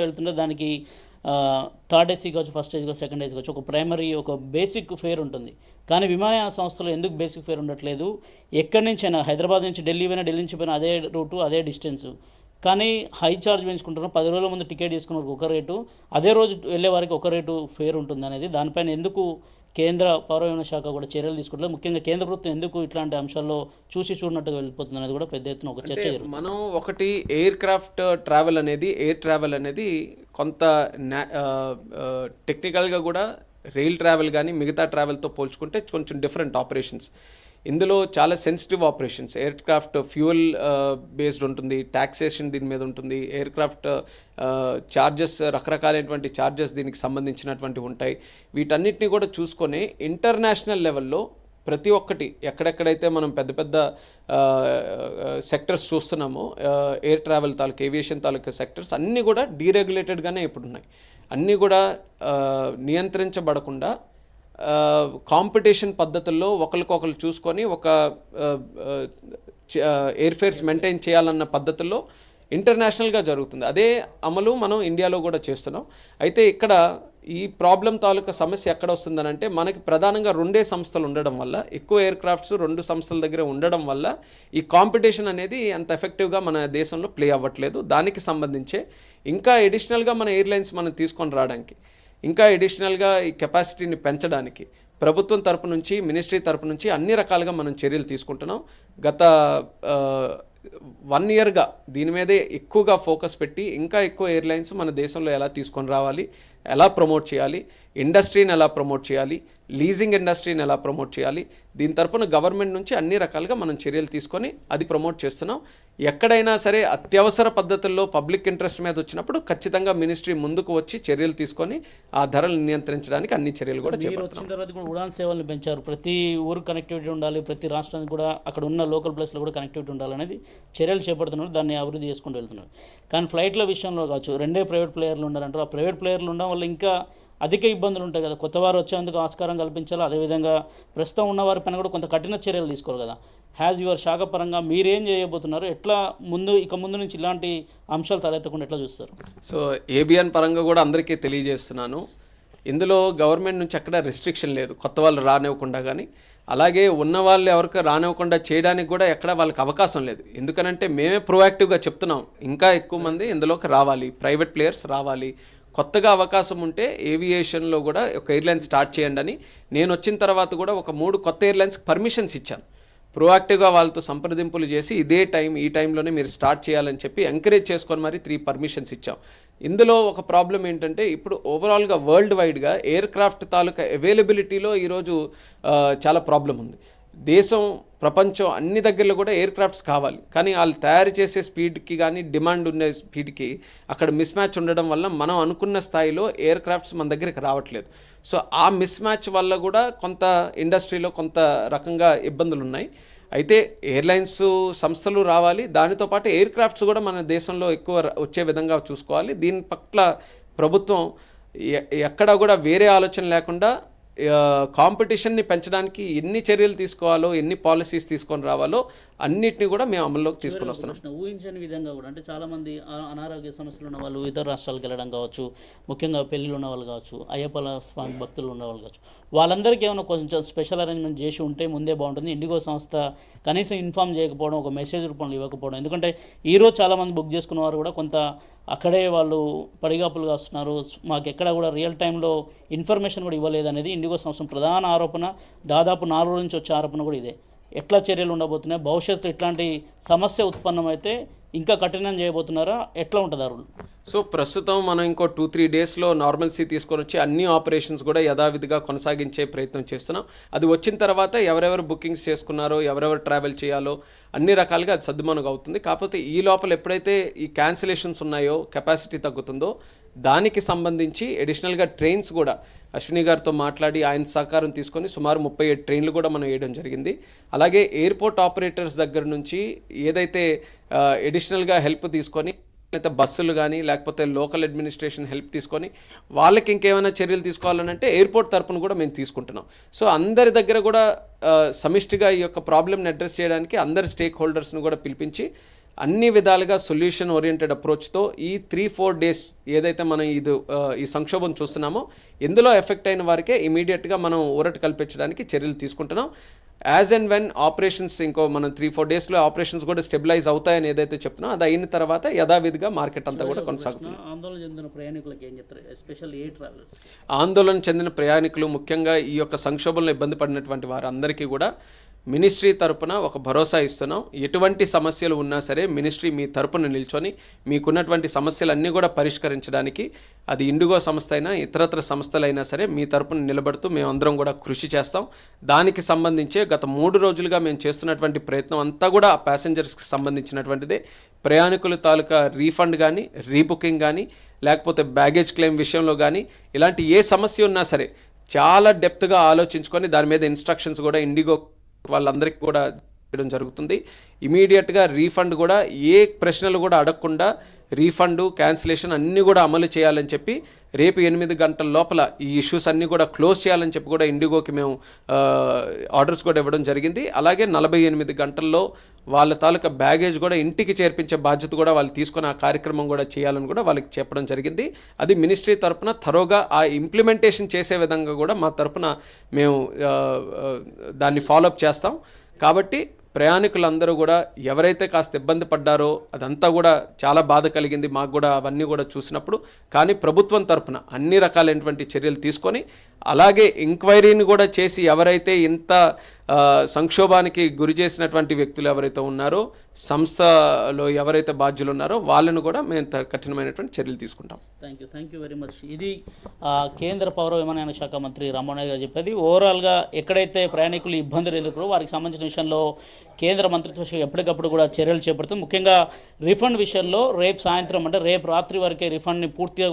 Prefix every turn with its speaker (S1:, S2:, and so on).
S1: వెళ్తుంటే దానికి third AC కావచ్చు, ఫస్ట్ ఏసీ కావచ్చు, సెకండ్ ఏసీ కావచ్చు, ఒక ప్రైమరీ ఒక బేసిక్ ఫేర్ ఉంటుంది. కానీ విమానయాన సంస్థలో ఎందుకు బేసిక్ ఫేర్ ఉండట్లేదు? ఎక్కడి నుంచైనా హైదరాబాద్ నుంచి ఢిల్లీ పోయినా, ఢిల్లీ నుంచి పోయినా అదే రూటు, అదే డిస్టెన్స్. కానీ హై ఛార్జ్ పెంచుకుంటున్నాం. 10 రోజుల ముందు టికెట్ తీసుకున్న వారికి ఒక రేటు, అదే రోజు వెళ్ళే వారికి ఒక రేటు ఫేర్ ఉంటుంది అనేది. దానిపైన ఎందుకు కేంద్ర పౌర విమానయాన శాఖ కూడా చర్యలు తీసుకుంటుంది? ముఖ్యంగా కేంద్ర ప్రభుత్వం ఎందుకు ఇట్లాంటి అంశాల్లో చూసి చూడనట్టుగా వెళ్ళిపోతుంది అనేది కూడా పెద్ద ఎత్తున ఒక చర్చ జరుగుతుంది.
S2: మనం ఒకటి ఎయిర్ ట్రావెల్ అనేది కొంత టెక్నికల్గా కూడా రైల్ ట్రావెల్ కానీ మిగతా ట్రావెల్తో పోల్చుకుంటే కొంచెం డిఫరెంట్ ఆపరేషన్స్. ఇందులో చాలా sensitive operations. Air craft fuel based ఉంటుంది, ట్యాక్సేషన్ దీని మీద ఉంటుంది, ఎయిర్ క్రాఫ్ట్ ఛార్జెస్, రకరకాలైనటువంటి ఛార్జెస్ దీనికి సంబంధించినటువంటివి ఉంటాయి. వీటన్నిటిని కూడా చూసుకొని ఇంటర్నేషనల్ లెవెల్లో ప్రతి ఒక్కటి ఎక్కడెక్కడైతే మనం పెద్ద పెద్ద సెక్టర్స్ చూస్తున్నామో, ఎయిర్ ట్రావెల్ తాలూకా, ఏవియేషన్ తాలూకా సెక్టర్స్ అన్నీ కూడా డీరెగ్యులేటెడ్గానే ఇప్పుడు ఉన్నాయి. అన్నీ కూడా నియంత్రించబడకుండా కాంపిటీషన్ పద్ధతుల్లో ఒకరికొకరు చూసుకొని ఒక ఎయిర్ ఫేర్స్ మెయింటైన్ చేయాలన్న పద్ధతుల్లో ఇంటర్నేషనల్గా జరుగుతుంది. అదే అమలు మనం ఇండియాలో కూడా చేస్తున్నాం. అయితే ఇక్కడ ఈ ప్రాబ్లం తాలూకా సమస్య ఎక్కడ వస్తుందనంటే, మనకి ప్రధానంగా 2 సంస్థలు ఉండడం వల్ల, ఎక్కువ ఎయిర్ క్రాఫ్ట్స్ 2 సంస్థల దగ్గర ఉండడం వల్ల ఈ కాంపిటీషన్ అనేది అంత ఎఫెక్టివ్గా మన దేశంలో ప్లే అవ్వట్లేదు. దానికి సంబంధించే ఇంకా ఎడిషనల్గా మన ఎయిర్లైన్స్ మనం తీసుకొని రావడానికి, ఇంకా ఎడిషనల్గా ఈ కెపాసిటీని పెంచడానికి ప్రభుత్వం తరపు నుంచి, మినిస్ట్రీ తరపు నుంచి అన్ని రకాలుగా మనం చర్యలు తీసుకుంటున్నాం. గత 1 ఇయర్గా దీని మీదే ఎక్కువగా ఫోకస్ పెట్టి ఇంకా ఎక్కువ ఎయిర్లైన్స్ మన దేశంలో ఎలా తీసుకొని రావాలి, ఎలా ప్రమోట్ చేయాలి, ఇండస్ట్రీని ఎలా ప్రమోట్ చేయాలి, లీజింగ్ ఇండస్ట్రీని ఎలా ప్రమోట్ చేయాలి, దీని తరపున గవర్నమెంట్ నుంచి అన్ని రకాలుగా మనం చర్యలు తీసుకొని అది ప్రమోట్ చేస్తున్నాం. ఎక్కడైనా సరే అత్యవసర పద్ధతుల్లో పబ్లిక్ ఇంట్రెస్ట్ మీద వచ్చినప్పుడు ఖచ్చితంగా మినిస్ట్రీ ముందుకు వచ్చి చర్యలు తీసుకొని ఆ ధరలు నియంత్రించడానికి అన్ని చర్యలు కూడా చేపడుతున్నాం.
S1: వచ్చిన తర్వాత కూడా ఉడాన్ సేవలను పెంచారు. ప్రతి ఊరు కనెక్టివిటీ ఉండాలి, ప్రతి రాష్ట్రానికి కూడా అక్కడ ఉన్న లోకల్ ప్లేస్లో కూడా కనెక్టివిటీ ఉండాలనేది చర్యలు చేపడుతున్నారు. దాన్ని అభివృద్ధి చేసుకుంటూ వెళ్తున్నారు. కానీ ఫ్లైట్ల విషయంలో కావచ్చు, 2 ప్రైవేట్ ప్లేయర్లు ఉన్నారంటారు. ఆ ప్రైవేట్ ప్లేయర్లు ఉండడం వల్ల ఇంకా అధిక ఇబ్బందులు ఉంటాయి కదా. కొత్త వారు వచ్చేందుకు ఆస్కారం కల్పించాలి. అదేవిధంగా ప్రస్తుతం ఉన్నవారి పైన కూడా కొంత కఠిన చర్యలు తీసుకోవాలి కదా. హ్యాజ్ యువర్ శాఖ పరంగా మీరేం చేయబోతున్నారు? ఎట్లా ఇక ముందు నుంచి ఇలాంటి అంశాలు తలెత్తకుండా ఎట్లా చూస్తారు?
S2: సో ఏబిఎన్ పరంగా కూడా అందరికీ తెలియజేస్తున్నాను, ఇందులో గవర్నమెంట్ నుంచి ఎక్కడ రెస్ట్రిక్షన్ లేదు కొత్త వాళ్ళు రానివ్వకుండా. కానీ అలాగే ఉన్న వాళ్ళు ఎవరికి రానివ్వకుండా చేయడానికి కూడా ఎక్కడ వాళ్ళకి అవకాశం లేదు. ఎందుకనంటే మేమే ప్రొయాక్టివ్గా చెప్తున్నాం, ఇంకా ఎక్కువ మంది ఇందులోకి రావాలి, ప్రైవేట్ ప్లేయర్స్ రావాలి, కొత్తగా అవకాశం ఉంటే ఏవియేషన్లో కూడా ఒక ఎయిర్లైన్ స్టార్ట్ చేయండి అని. నేను వచ్చిన తర్వాత కూడా ఒక 3 కొత్త ఎయిర్లైన్స్కి పర్మిషన్స్ ఇచ్చాను. ప్రోయాక్టివ్గా వాళ్ళతో సంప్రదింపులు చేసి ఈ టైంలోనే మీరు స్టార్ట్ చేయాలని చెప్పి ఎంకరేజ్ చేసుకొని మరి 3 పర్మిషన్స్ ఇచ్చాం. ఇందులో ఒక ప్రాబ్లం ఏంటంటే, ఇప్పుడు ఓవరాల్గా వరల్డ్ వైడ్గా ఎయిర్ క్రాఫ్ట్ తాలూకా అవైలబిలిటీలో ఈరోజు చాలా ప్రాబ్లం ఉంది. దేశం, ప్రపంచం అన్ని దగ్గరలో కూడా ఎయిర్ క్రాఫ్ట్స్ కావాలి. కానీ వాళ్ళు తయారు చేసే స్పీడ్కి కానీ డిమాండ్ ఉండే స్పీడ్కి అక్కడ మిస్ మ్యాచ్ ఉండడం వల్ల మనం అనుకున్న స్థాయిలో ఎయిర్ క్రాఫ్ట్స్ మన దగ్గరికి రావట్లేదు. సో ఆ మిస్ మ్యాచ్ వల్ల కూడా కొంత ఇండస్ట్రీలో కొంత రకంగా ఇబ్బందులు ఉన్నాయి. అయితే ఎయిర్లైన్స్ సంస్థలు రావాలి, దానితో పాటు ఎయిర్ క్రాఫ్ట్స్ కూడా మన దేశంలో ఎక్కువ వచ్చే విధంగా చూసుకోవాలి. దీని పట్ల ప్రభుత్వం ఎక్కడా కూడా వేరే ఆలోచన లేకుండా కాంపిటీషన్ని పెంచడానికి ఎన్ని చర్యలు తీసుకోవాలో, ఎన్ని పాలసీస్ తీసుకొని రావాలో అన్నిటిని కూడా మేము అమల్లోకి తీసుకొని వస్తున్నాం.
S1: ఊహించని విధంగా కూడా అంటే చాలామంది అనారోగ్య సమస్యలు ఉన్న వాళ్ళు ఇతర రాష్ట్రాలకు వెళ్ళడం కావచ్చు, ముఖ్యంగా పెళ్ళిళ్ళు ఉన్న వాళ్ళు కావచ్చు, అయ్యప్ప స్వామి భక్తులు ఉన్న వాళ్ళు కావచ్చు, వాళ్ళందరికీ ఏమైనా కొంచెం స్పెషల్ అరేంజ్మెంట్ చేసి ఉంటే ముందే బాగుంటుంది. ఇండిగో సంస్థ కనీసం ఇన్ఫామ్ చేయకపోవడం, ఒక మెసేజ్ రూపంలో ఇవ్వకపోవడం. ఎందుకంటే ఈరోజు చాలామంది బుక్ చేసుకున్న వారు కూడా కొంత అక్కడే వాళ్ళు పడిగాపులుగా వస్తున్నారు. మాకు ఎక్కడ కూడా రియల్ టైంలో ఇన్ఫర్మేషన్ కూడా ఇవ్వలేదు అనేది ఇండిగో సంస్థ ప్రధాన ఆరోపణ. దాదాపు 4 రోజుల నుంచి వచ్చే ఆరోపణ కూడా ఇదే. ఎట్లా చర్యలు ఉండబోతున్నాయి? భవిష్యత్తులో ఇట్లాంటి సమస్య ఉత్పన్నమైతే ఇంకా కఠినం చేయబోతున్నారా? ఎట్లా ఉంటుంది రూల్?
S2: సో ప్రస్తుతం మనం ఇంకో 2-3 డేస్లో నార్మల్సీ తీసుకొని వచ్చి అన్ని ఆపరేషన్స్ కూడా యథావిధిగా కొనసాగించే ప్రయత్నం చేస్తున్నాం. అది వచ్చిన తర్వాత ఎవరెవరు బుకింగ్స్ చేసుకున్నారో, ఎవరెవరు ట్రావెల్ చేయాలో అన్ని రకాలుగా అది సద్దుమణుగు అవుతుంది. కాకపోతే ఈ లోపల ఎప్పుడైతే ఈ క్యాన్సిలేషన్స్ ఉన్నాయో, కెపాసిటీ తగ్గుతుందో, దానికి సంబంధించి అడిషనల్గా ట్రైన్స్ కూడా అశ్విని గారితో మాట్లాడి ఆయన సహకారం తీసుకొని సుమారు 37 ట్రైన్లు కూడా మనం వేయడం జరిగింది. అలాగే ఎయిర్పోర్ట్ ఆపరేటర్స్ దగ్గర నుంచి ఏదైతే అడిషనల్గా హెల్ప్ తీసుకొని, అయితే బస్సులు కానీ లేకపోతే లోకల్ అడ్మినిస్ట్రేషన్ హెల్ప్ తీసుకొని వాళ్ళకి ఇంకేమైనా చర్యలు తీసుకోవాలనంటే ఎయిర్పోర్ట్ తరపున కూడా మేము తీసుకుంటున్నాం. సో అందరి దగ్గర కూడా సమిష్టిగా ఈ యొక్క ప్రాబ్లమ్ని అడ్రస్ చేయడానికి అందరి స్టేక్ హోల్డర్స్ను కూడా పిలిపించి అన్ని విధాలుగా సొల్యూషన్ ఓరియంటెడ్ అప్రోచ్తో ఈ 3-4 డేస్ ఏదైతే మనం ఈ సంక్షోభం చూస్తున్నామో ఇందులో ఎఫెక్ట్ అయిన వారికే ఇమీడియట్గా మనం ఊరట కల్పించడానికి చర్యలు తీసుకుంటున్నాం. యాజ్ అండ్ వెన్ ఆపరేషన్స్ ఇంకో మనం 3-4 డేస్లో ఆపరేషన్స్ కూడా స్టెబిలైజ్ అవుతాయని ఏదైతే చెప్తున్నాం అది అయిన తర్వాత యథావిధిగా మార్కెట్ అంతా కూడా కొనసాగుతుంది.
S1: ఆందోళన చెందిన ప్రయాణికులకు ఏం చెప్తారు, ఎస్పెషల్ ఏ ట్రావెలర్స్?
S2: ఆందోళన చెందిన ప్రయాణికులు ముఖ్యంగా ఈ యొక్క సంక్షోభంలో ఇబ్బంది పడినటువంటి వారందరికీ కూడా మినిస్ట్రీ తరపున ఒక భరోసా ఇస్తున్నాం. ఎటువంటి సమస్యలు ఉన్నా సరే మినిస్ట్రీ మీ తరపున నిల్చొని మీకున్నటువంటి సమస్యలన్నీ కూడా పరిష్కరించడానికి అది ఇండిగో సంస్థ అయినా ఇతరత్ర సంస్థలైనా సరే మీ తరపున నిలబడుతూ మేమందరం కూడా కృషి చేస్తాం. దానికి సంబంధించే గత 3 రోజులుగా మేము చేస్తున్నటువంటి ప్రయత్నం అంతా కూడా ఆ ప్యాసింజర్స్కి సంబంధించినటువంటిదే. ప్రయాణికుల తాలూకా రీఫండ్ కానీ రీబుకింగ్ కానీ లేకపోతే బ్యాగేజ్ క్లెయిమ్ విషయంలో కానీ ఇలాంటి ఏ సమస్య ఉన్నా సరే చాలా డెప్త్గా ఆలోచించుకొని దాని మీద ఇన్స్ట్రక్షన్స్ కూడా ఇండిగో వాళ్ళందరికీ కూడా చేయడం జరుగుతుంది. ఇమీడియట్గా రీఫండ్ కూడా ఏ ప్రశ్నలు కూడా అడగకుండా రీఫండ్ క్యాన్సిలేషన్ అన్నీ కూడా అమలు చేయాలని చెప్పి రేపు 8 గంటల లోపల ఈ ఇష్యూస్ అన్నీ కూడా క్లోజ్ చేయాలని చెప్పి కూడా ఇండిగోకి మేము ఆర్డర్స్ కూడా ఇవ్వడం జరిగింది. అలాగే 48 గంటల్లో వాళ్ళ తాలూకా బ్యాగేజ్ కూడా ఇంటికి చేర్పించే బాధ్యత కూడా వాళ్ళు తీసుకొని ఆ కార్యక్రమం కూడా చేయాలని కూడా వాళ్ళకి చెప్పడం జరిగింది. అది మినిస్ట్రీ తరపున థరోగా ఆ ఇంప్లిమెంటేషన్ చేసే విధంగా కూడా మా తరపున మేము దాన్ని ఫాలోఅప్ చేస్తాం. కాబట్టి ప్రయాణికులందరూ కూడా ఎవరైతే కాస్త ఇబ్బంది పడ్డారో అదంతా కూడా చాలా బాధ కలిగింది మాకు కూడా అవన్నీ కూడా చూసినప్పుడు. కానీ ప్రభుత్వం తరపున అన్ని రకాలైనటువంటి చర్యలు తీసుకొని అలాగే ఎంక్వైరీని కూడా చేసి ఎవరైతే ఇంత సంక్షోభానికి గురి చేసినటువంటి వ్యక్తులు ఎవరైతే ఉన్నారో సంస్థలో ఎవరైతే బాధ్యులు ఉన్నారో వాళ్ళను కూడా మేము కఠినమైనటువంటి చర్యలు తీసుకుంటాం.
S1: Thank you very much. ఇది కేంద్ర పౌర విమానయాన శాఖ మంత్రి రామ్మోహన్ గారు చెప్పేది. ఓవరాల్గా ఎక్కడైతే ప్రయాణికులు ఇబ్బందులు ఎదుర్కొరో వారికి సంబంధించిన విషయంలో కేంద్ర మంత్రిత్వ శాఖ ఎప్పటికప్పుడు కూడా చర్యలు చేపడుతుంది. ముఖ్యంగా రిఫండ్ విషయంలో రేపు సాయంత్రం అంటే రేపు రాత్రి వరకే రిఫండ్ని పూర్తిగా